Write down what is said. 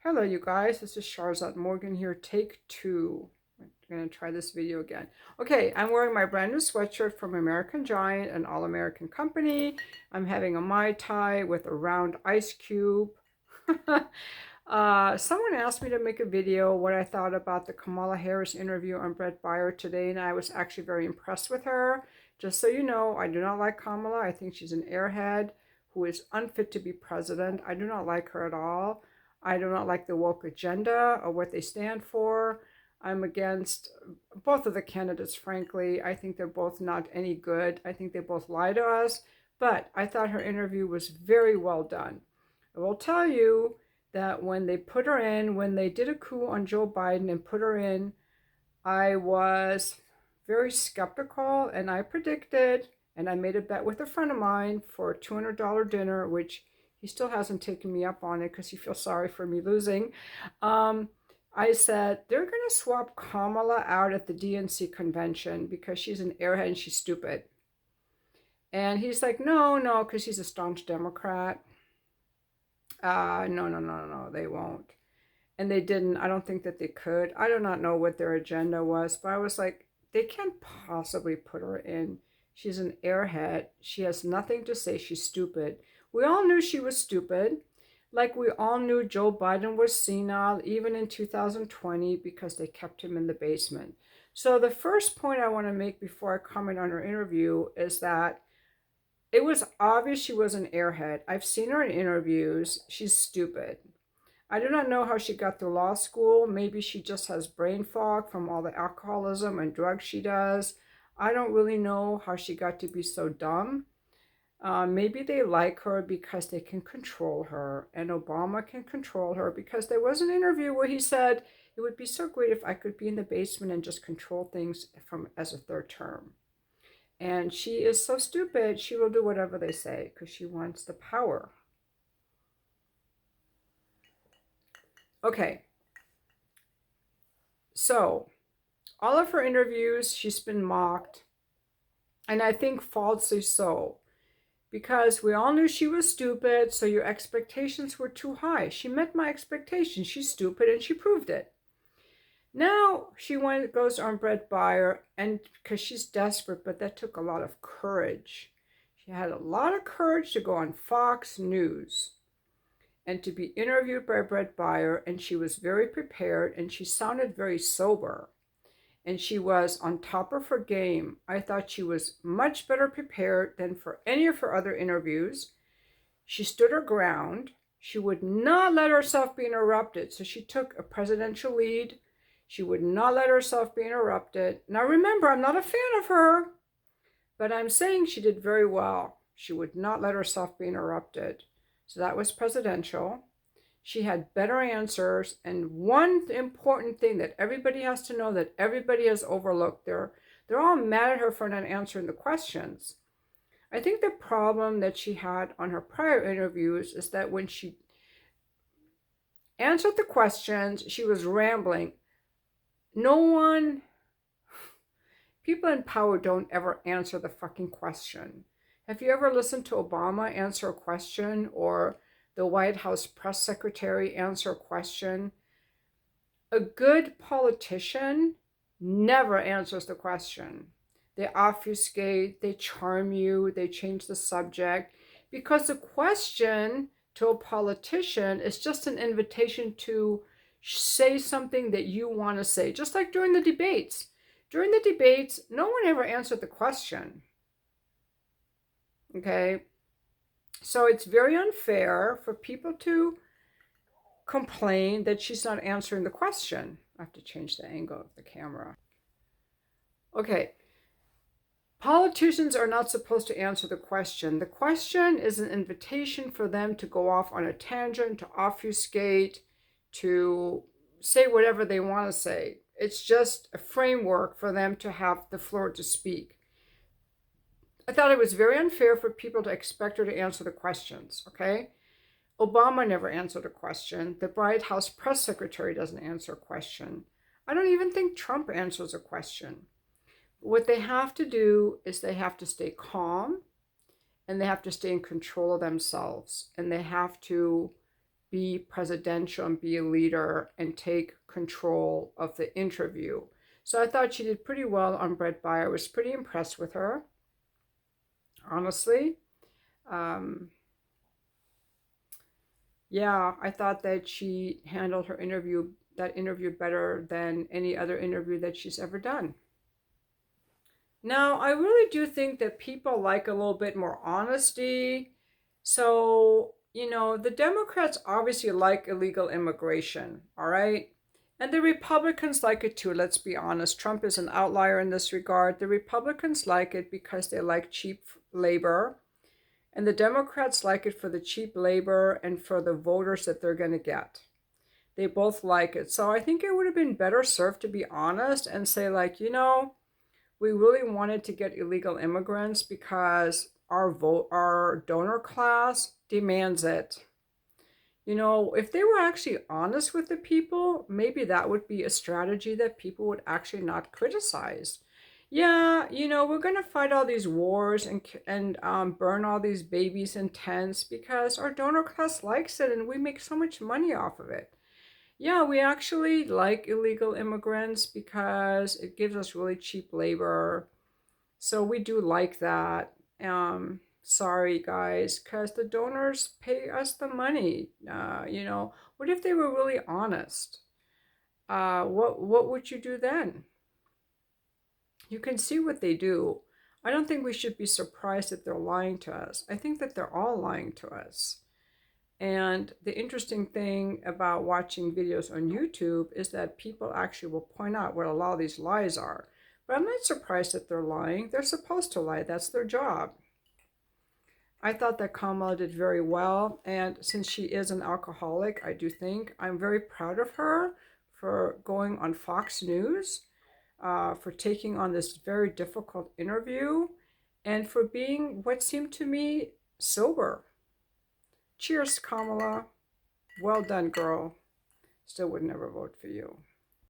Hello, you guys. This is Sharzad Morgan here, take two. I'm going to try this video again. Okay, I'm wearing my brand new sweatshirt from American Giant, an all-American company. I'm having a Mai Tai with a round ice cube. Someone asked me to make a video what I thought about the Kamala Harris interview on Baier today, and I was actually very impressed with her. Just so you know, I do not like Kamala. I think she's an airhead who is unfit to be president. I do not like her at all. I do not like the woke agenda or what they stand for. I'm against both of the candidates, frankly. I think they're both not any good. I think they both lie to us. But I thought her interview was very well done. I will tell you that when they put her in, when they did a coup on Joe Biden and put her in, I was very skeptical, and I predicted, and I made a bet with a friend of mine for a $200 dinner, which he still hasn't taken me up on it because he feels sorry for me losing. I said, they're going to swap Kamala out at the DNC convention because she's an airhead and she's stupid. And he's like, no, because he's a staunch Democrat. No, they won't. And they didn't. I don't think that they could. I do not know what their agenda was, but I was like, they can't possibly put her in. She's an airhead. She has nothing to say. She's stupid. We all knew she was stupid. Like we all knew Joe Biden was senile, even in 2020, because they kept him in the basement. So the first point I want to make before I comment on her interview is that it was obvious she was an airhead. I've seen her in interviews. She's stupid. I do not know how she got through law school. Maybe she just has brain fog from all the alcoholism and drugs she does. I don't really know how she got to be so dumb. Maybe they like her because they can control her, and Obama can control her because there was an interview where he said, it would be so great if I could be in the basement and just control things from as a third term. And she is so stupid, she will do whatever they say because she wants the power. Okay. So, all of her interviews, she's been mocked, and I think falsely so, because we all knew she was stupid, so your expectations were too high. She met my expectations. She's stupid, and she proved it. Now she goes on Brett Baier, and because she's desperate, but that took a lot of courage. She had a lot of courage to go on Fox News and to be interviewed by Brett Baier, and she was very prepared, and she sounded very sober, and she was on top of her game. I thought she was much better prepared than for any of her other interviews. She stood her ground. She would not let herself be interrupted, so she took a presidential lead. She would not let herself be interrupted. Now remember, I'm not a fan of her, but I'm saying she did very well. She would not let herself be interrupted. So that was presidential. She had better answers. And one important thing that everybody has to know, that everybody has overlooked, they're all mad at her for not answering the questions. I think the problem that she had on her prior interviews is that when she answered the questions, she was rambling. People in power don't ever answer the fucking question. Have you ever listened to Obama answer a question, or the White House press secretary answer a question? A good politician never answers the question. They obfuscate, they charm you, they change the subject, because the question to a politician is just an invitation to say something that you want to say, just like during the debates. During the debates, no one ever answered the question. Okay? So it's very unfair for people to complain that she's not answering the question. I have to change the angle of the camera. Okay. Politicians are not supposed to answer the question. The question is an invitation for them to go off on a tangent, to obfuscate, to say whatever they want to say. It's just a framework for them to have the floor to speak. I thought it was very unfair for people to expect her to answer the questions, okay? Obama never answered a question. The White House press secretary doesn't answer a question. I don't even think Trump answers a question. What they have to do is they have to stay calm, and they have to stay in control of themselves, and they have to be presidential and be a leader and take control of the interview. So I thought she did pretty well on Brett Baier. I was pretty impressed with her, honestly. Um, yeah, I thought that she handled that interview better than any other interview that she's ever done. Now, I really do think that people like a little bit more honesty. So, the Democrats obviously like illegal immigration, all right? And the Republicans like it too, let's be honest. Trump is an outlier in this regard. The Republicans like it because they like cheap labor, and the Democrats like it for the cheap labor and for the voters that they're going to get. They both like it. So I think it would have been better served to be honest and say, like, we really wanted to get illegal immigrants because our donor class demands it. If they were actually honest with the people, maybe that would be a strategy that people would actually not criticize. Yeah, we're gonna fight all these wars and burn all these babies in tents because our donor class likes it and we make so much money off of it. Yeah, we actually like illegal immigrants because it gives us really cheap labor. So we do like that. Sorry guys, because the donors pay us the money. What if they were really honest? What would you do then? You can see what they do. I don't think we should be surprised that they're lying to us. I think that they're all lying to us. And the interesting thing about watching videos on YouTube is that people actually will point out what a lot of these lies are. But I'm not surprised that they're lying. They're supposed to lie. That's their job. I thought that Kamala did very well. And since she is an alcoholic, I do think I'm very proud of her for going on Fox News, for taking on this very difficult interview, and for being what seemed to me sober. Cheers, Kamala. Well done, girl. Still would never vote for you.